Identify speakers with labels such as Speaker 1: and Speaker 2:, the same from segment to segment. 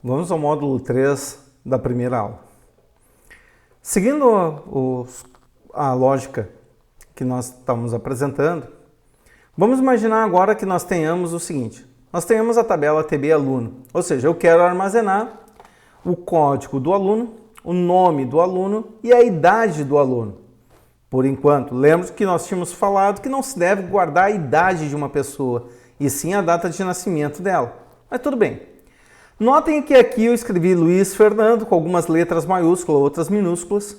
Speaker 1: Vamos ao módulo 3 da primeira aula. Seguindo a lógica que nós estamos apresentando, vamos imaginar agora que nós tenhamos o seguinte. Nós tenhamos a tabela TB aluno, ou seja, eu quero armazenar o código do aluno, o nome do aluno e a idade do aluno. Por enquanto, lembre que nós tínhamos falado que não se deve guardar a idade de uma pessoa, e sim a data de nascimento dela. Mas tudo bem. Notem que aqui eu escrevi Luiz Fernando com algumas letras maiúsculas, outras minúsculas,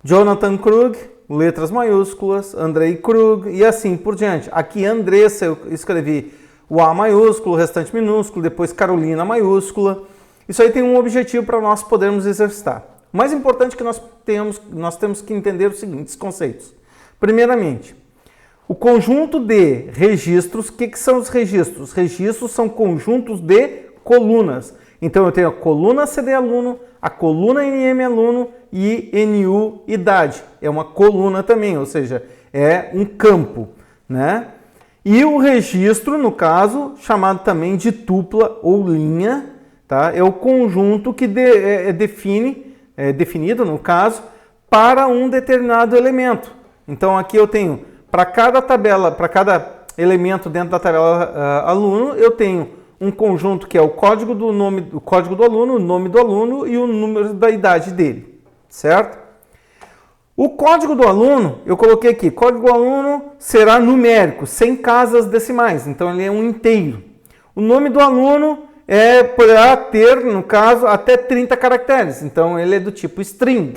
Speaker 1: Jonathan Krug, letras maiúsculas, Andrei Krug e assim por diante. Aqui Andressa eu escrevi o A maiúsculo, o restante minúsculo, depois Carolina maiúscula. Isso aí tem um objetivo para nós podermos exercitar. O mais importante é que nós temos que entender os seguintes conceitos. Primeiramente, o conjunto de registros. O que são os registros? Os registros são conjuntos de colunas. Então eu tenho a coluna CD aluno, a coluna NM aluno e NU idade. É uma coluna também, ou seja, é um campo, né? E o registro, no caso, chamado também de tupla ou linha, tá? É o conjunto que é definido, no caso, para um determinado elemento. Então aqui eu tenho, para cada tabela, para cada elemento dentro da tabela aluno, eu tenho um conjunto que é o código do nome, o código do aluno, o nome do aluno e o número da idade dele, certo? O código do aluno, eu coloquei aqui, código do aluno será numérico, sem casas decimais, então ele é um inteiro. O nome do aluno poderá ter, no caso, até 30 caracteres, então ele é do tipo string,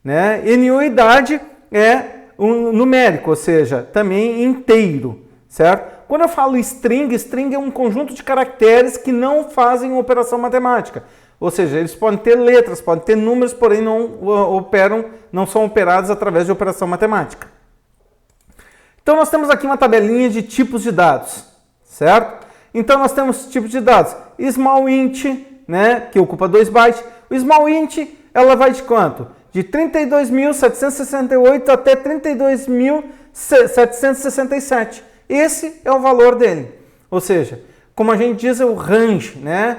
Speaker 1: né? NU idade é um numérico, ou seja, também inteiro, certo? Quando eu falo string, string é um conjunto de caracteres que não fazem operação matemática. Ou seja, eles podem ter letras, podem ter números, porém não são operados através de operação matemática. Então nós temos aqui uma tabelinha de tipos de dados, certo? Então nós temos tipos de dados. Small int, né, que ocupa 2 bytes. O small int, ela vai de quanto? De 32.768 até 32.767. Esse é o valor dele. Ou seja, como a gente diz, é o range, né?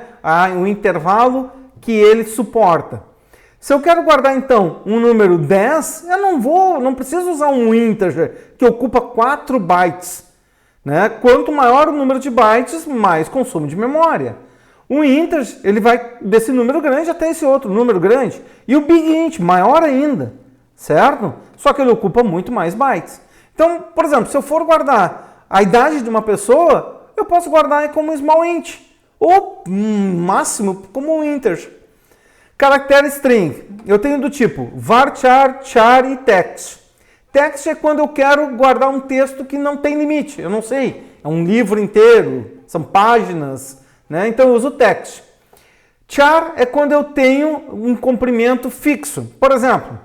Speaker 1: O intervalo que ele suporta. Se eu quero guardar, então, um número 10, eu não preciso usar um integer que ocupa 4 bytes. Né? Quanto maior o número de bytes, mais consumo de memória. O integer, ele vai desse número grande até esse outro número grande. E o big int, maior ainda, certo? Só que ele ocupa muito mais bytes. Então, por exemplo, se eu for guardar a idade de uma pessoa, eu posso guardar como um small int, ou máximo como um integer. Caractere string, eu tenho do tipo varchar, char e text. Text é quando eu quero guardar um texto que não tem limite, eu não sei, é um livro inteiro, são páginas, né? Então eu uso text. Char é quando eu tenho um comprimento fixo. Por exemplo,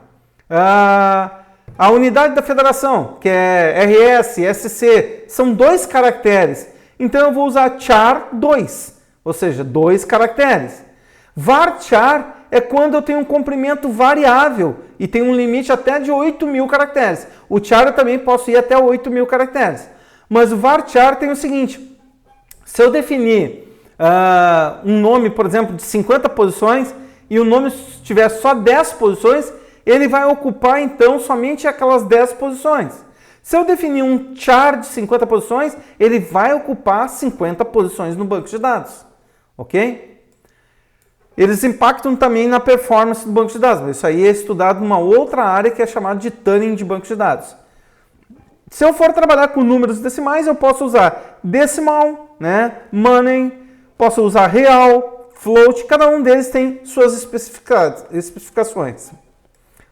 Speaker 1: a unidade da federação, que é RS, SC, são 2 caracteres. Então eu vou usar char 2, ou seja, 2 caracteres. Varchar é quando eu tenho um comprimento variável e tem um limite até de 8.000 caracteres. O char eu também posso ir até 8.000 caracteres. Mas o varchar tem o seguinte, se eu definir um nome, por exemplo, de 50 posições e o nome tiver só 10 posições, ele vai ocupar, então, somente aquelas 10 posições. Se eu definir um char de 50 posições, ele vai ocupar 50 posições no banco de dados. Ok? Eles impactam também na performance do banco de dados, mas isso aí é estudado numa outra área que é chamada de tuning de banco de dados. Se eu for trabalhar com números decimais, eu posso usar decimal, né, money, posso usar real, float, cada um deles tem suas especificações.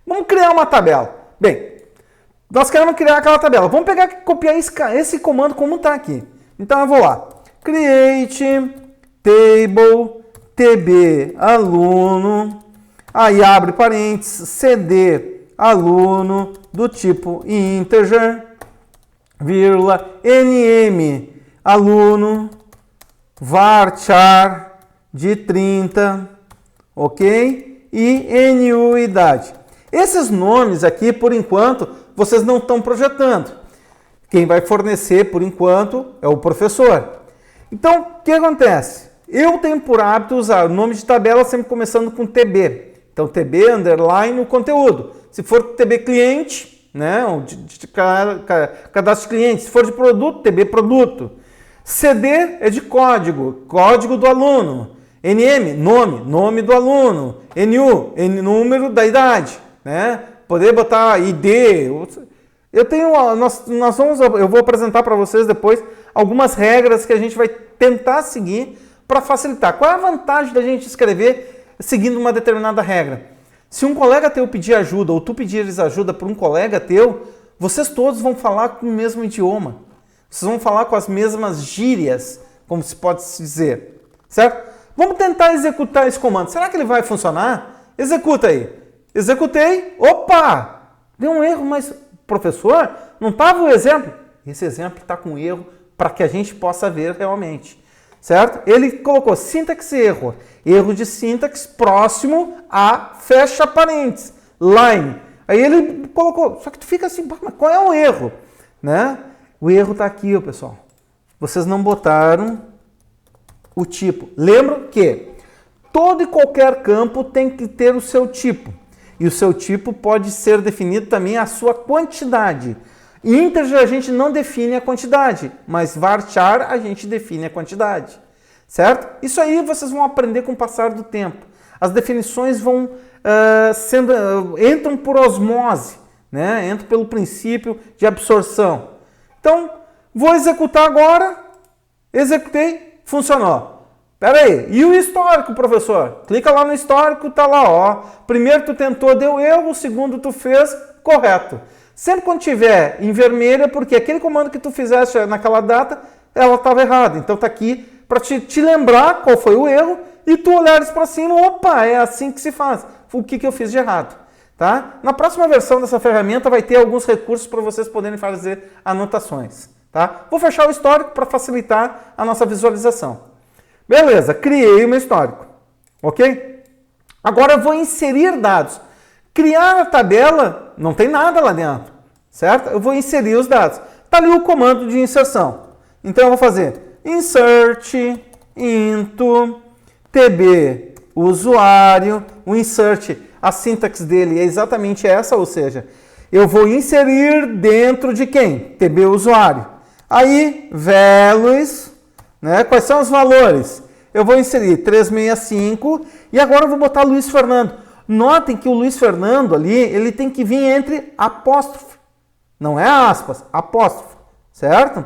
Speaker 1: Vamos criar uma tabela. Bem, nós queremos criar aquela tabela. Vamos pegar e copiar esse comando como está aqui. Então eu vou lá. Create table tb aluno. Aí abre parênteses, cd aluno do tipo integer, vírgula, nm aluno, varchar de 30, ok? E nu idade. Esses nomes aqui, por enquanto, vocês não estão projetando. Quem vai fornecer, por enquanto, é o professor. Então, o que acontece? Eu tenho por hábito usar o nome de tabela sempre começando com TB. Então, TB, underline, o conteúdo. Se for TB cliente, né, de cadastro de cliente. Se for de produto, TB produto. CD é de código, código do aluno. NM, nome do aluno. NU, número da idade, né? Poder botar ID. Eu vou apresentar para vocês depois algumas regras que a gente vai tentar seguir para facilitar. Qual é a vantagem da gente escrever seguindo uma determinada regra? Se um colega teu pedir ajuda ou tu pedires ajuda para um colega teu, vocês todos vão falar com o mesmo idioma. Vocês vão falar com as mesmas gírias, como se pode dizer, certo? Vamos tentar executar esse comando. Será que ele vai funcionar? Executa aí. Executei. Opa! Deu um erro, mas professor, não estava o exemplo? Esse exemplo está com erro para que a gente possa ver realmente, certo? Ele colocou sintaxe erro. Erro de sintaxe próximo a fecha parênteses, line. Aí ele colocou, só que tu fica assim, mas qual é o erro? Né? O erro está aqui, ó, pessoal. Vocês não botaram o tipo. Lembram que todo e qualquer campo tem que ter o seu tipo. E o seu tipo pode ser definido também a sua quantidade. Integer a gente não define a quantidade, mas varchar a gente define a quantidade. Certo? Isso aí vocês vão aprender com o passar do tempo. As definições vão entram por osmose, né? Entram pelo princípio de absorção. Então, vou executar agora. Executei, funcionou. Pera aí, e o histórico, professor? Clica lá no histórico, tá lá, ó. Primeiro tu tentou, deu erro, o segundo tu fez, correto. Sempre quando tiver em vermelho é porque aquele comando que tu fizeste naquela data, ela estava errada. Então tá aqui para te lembrar qual foi o erro e tu olhares para cima, opa, é assim que se faz. O que eu fiz de errado, tá? Na próxima versão dessa ferramenta vai ter alguns recursos para vocês poderem fazer anotações, tá? Vou fechar o histórico para facilitar a nossa visualização. Beleza, criei o meu histórico, ok? Agora eu vou inserir dados. Criar a tabela, não tem nada lá dentro, certo? Eu vou inserir os dados. Está ali o comando de inserção. Então eu vou fazer insert into tb usuário. O insert, a sintaxe dele é exatamente essa, ou seja, eu vou inserir dentro de quem? tb usuário. Aí, values, né? Quais são os valores? Eu vou inserir 365 e agora eu vou botar Luiz Fernando. Notem que o Luiz Fernando ali, ele tem que vir entre apóstrofe. Não é aspas, apóstrofe, certo?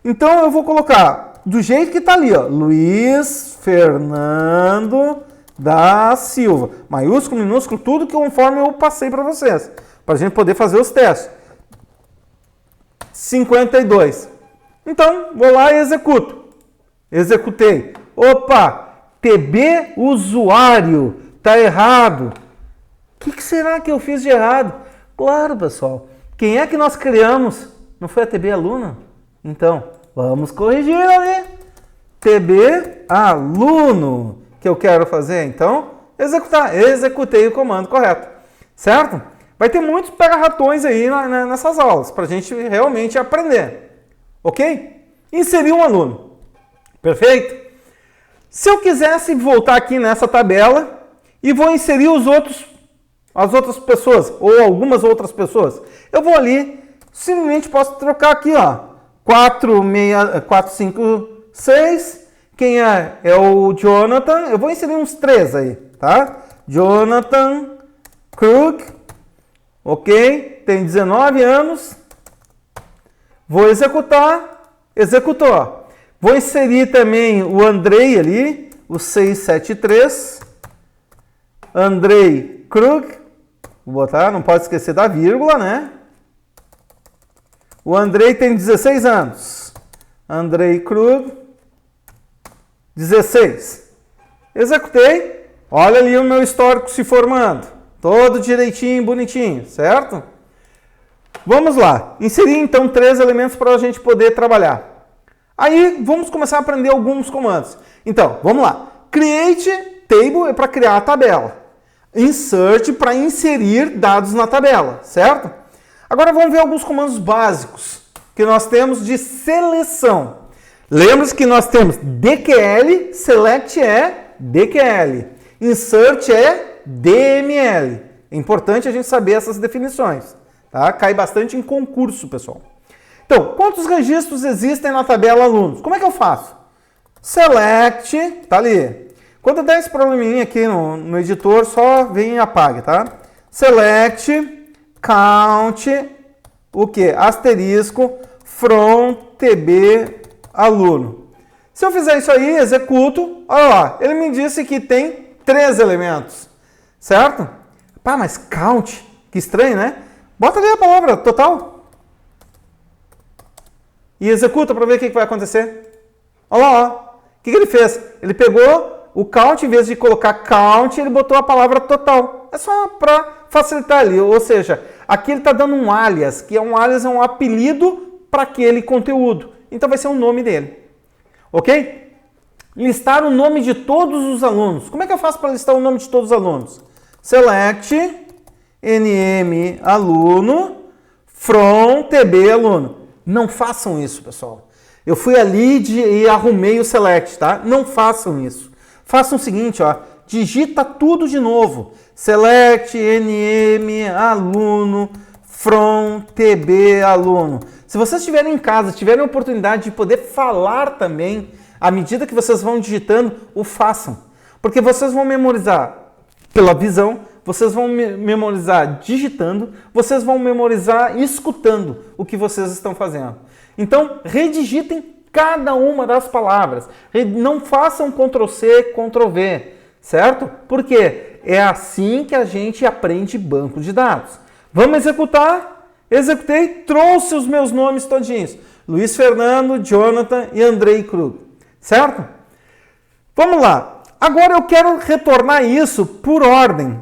Speaker 1: Então eu vou colocar do jeito que está ali, ó, Luiz Fernando da Silva. Maiúsculo, minúsculo, tudo que conforme eu passei para vocês. Para a gente poder fazer os testes. 52. Então, vou lá e executo. Executei. Opa, TB usuário. Tá errado. O que será que eu fiz de errado? Claro, pessoal. Quem é que nós criamos? Não foi a TB aluno? Então, vamos corrigir ali. TB aluno. Que eu quero fazer, então, executar. Executei o comando correto. Certo? Vai ter muitos pega-ratões aí nessas aulas, para a gente realmente aprender. Ok? Inserir um aluno. Perfeito? Se eu quisesse voltar aqui nessa tabela e vou inserir as outras pessoas, ou algumas outras pessoas, eu vou ali, simplesmente posso trocar aqui, ó, 456, quem é? É o Jonathan, eu vou inserir uns 3 aí, tá? Jonathan Krug, ok, tem 19 anos, vou executar, executou. Vou inserir também o Andrei ali, o 673, Andrei Krug, vou botar, não pode esquecer da vírgula, né? O Andrei tem 16 anos, Andrei Krug, 16. Executei, olha ali o meu histórico se formando, todo direitinho, bonitinho, certo? Vamos lá, inserir então 3 elementos para a gente poder trabalhar. Aí, vamos começar a aprender alguns comandos. Então, vamos lá. Create table é para criar a tabela. Insert para inserir dados na tabela, certo? Agora vamos ver alguns comandos básicos que nós temos de seleção. Lembra-se que nós temos DQL, select é DQL, insert é DML. É importante a gente saber essas definições, tá? Cai bastante em concurso, pessoal. Então, quantos registros existem na tabela alunos? Como é que eu faço? Select, tá ali. Quando der esse probleminha aqui no editor, só vem e apague, tá? Select, count, o que? Asterisco, from TB aluno. Se eu fizer isso aí, executo, olha lá, ele me disse que tem 3 elementos, certo? Pá, mas count, que estranho, né? Bota ali a palavra total e executa para ver o que vai acontecer. Olha lá, ó. O que ele fez? Ele pegou o count, em vez de colocar count, ele botou a palavra total. É só para facilitar ali, ou seja, aqui ele está dando um alias, que é um apelido para aquele conteúdo. Então vai ser o nome dele. Ok? Listar o nome de todos os alunos. Como é que eu faço para listar o nome de todos os alunos? Select, nm aluno, from tb aluno. Não façam isso, pessoal. Eu fui ali e arrumei o select, tá? Não façam isso. Façam o seguinte, ó, digita tudo de novo. Select, nm aluno, from tb aluno. Se vocês estiverem em casa, tiverem a oportunidade de poder falar também, à medida que vocês vão digitando, o façam. Porque vocês vão memorizar pela visão, vocês vão memorizar digitando, vocês vão memorizar escutando o que vocês estão fazendo. Então, redigitem cada uma das palavras. Não façam Ctrl+C, Ctrl+V, certo? Porque é assim que a gente aprende banco de dados. Vamos executar? Executei, trouxe os meus nomes todinhos. Luiz Fernando, Jonathan e Andrei Krug. Certo? Vamos lá. Agora eu quero retornar isso por ordem,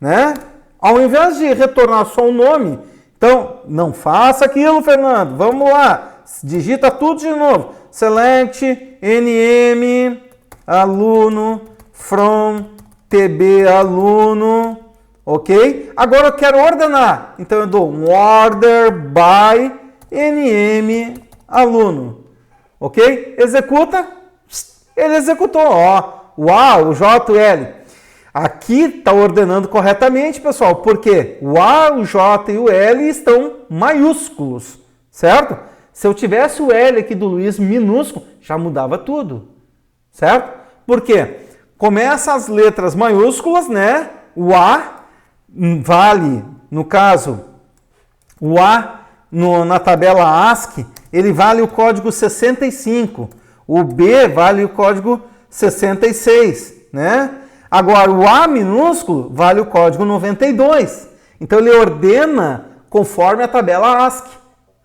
Speaker 1: né? Ao invés de retornar só o nome, então, não faça aquilo, Fernando. Vamos lá. Digita tudo de novo. Select, nm, aluno, from, tb, aluno. Ok? Agora eu quero ordenar. Então eu dou um order by nm aluno. Ok? Executa. Ele executou. Ó. Uau, o J, o L. Aqui está ordenando corretamente, pessoal, porque o A, o J e o L estão maiúsculos, certo? Se eu tivesse o L aqui do Luiz minúsculo, já mudava tudo, certo? Por quê? Começa as letras maiúsculas, né? O A vale, no caso, o A na tabela ASCII, ele vale o código 65, o B vale o código 66, né? Agora, o A minúsculo vale o código 92. Então, ele ordena conforme a tabela ASCII,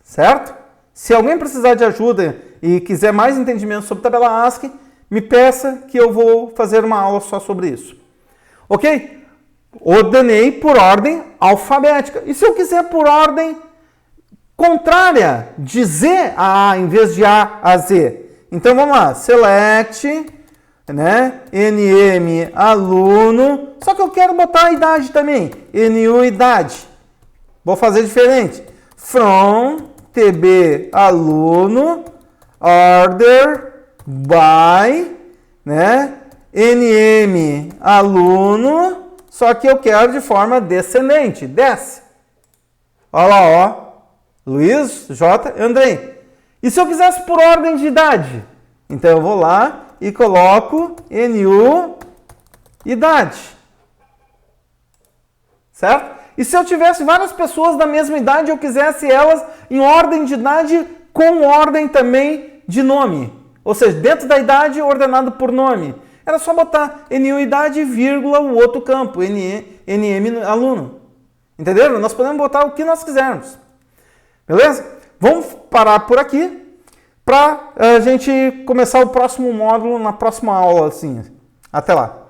Speaker 1: certo? Se alguém precisar de ajuda e quiser mais entendimento sobre tabela ASCII, me peça que eu vou fazer uma aula só sobre isso. Ok? Ordenei por ordem alfabética. E se eu quiser por ordem contrária, de Z a A em vez de A a Z? Então, vamos lá. Select, né? nm aluno. Só que eu quero botar a idade também. NU idade. Vou fazer diferente. From tb aluno order by, né? nm aluno. Só que eu quero de forma descendente. Desce. Olha lá, ó. Luiz, J, Andrei. E se eu quisesse por ordem de idade? Então eu vou lá e coloco NU idade. Certo? E se eu tivesse várias pessoas da mesma idade, eu quisesse elas em ordem de idade com ordem também de nome. Ou seja, dentro da idade ordenado por nome. Era só botar NU idade, vírgula, o outro campo, NM aluno. Entenderam? Nós podemos botar o que nós quisermos. Beleza? Vamos parar por aqui para a gente começar o próximo módulo na próxima aula. Assim. Até lá.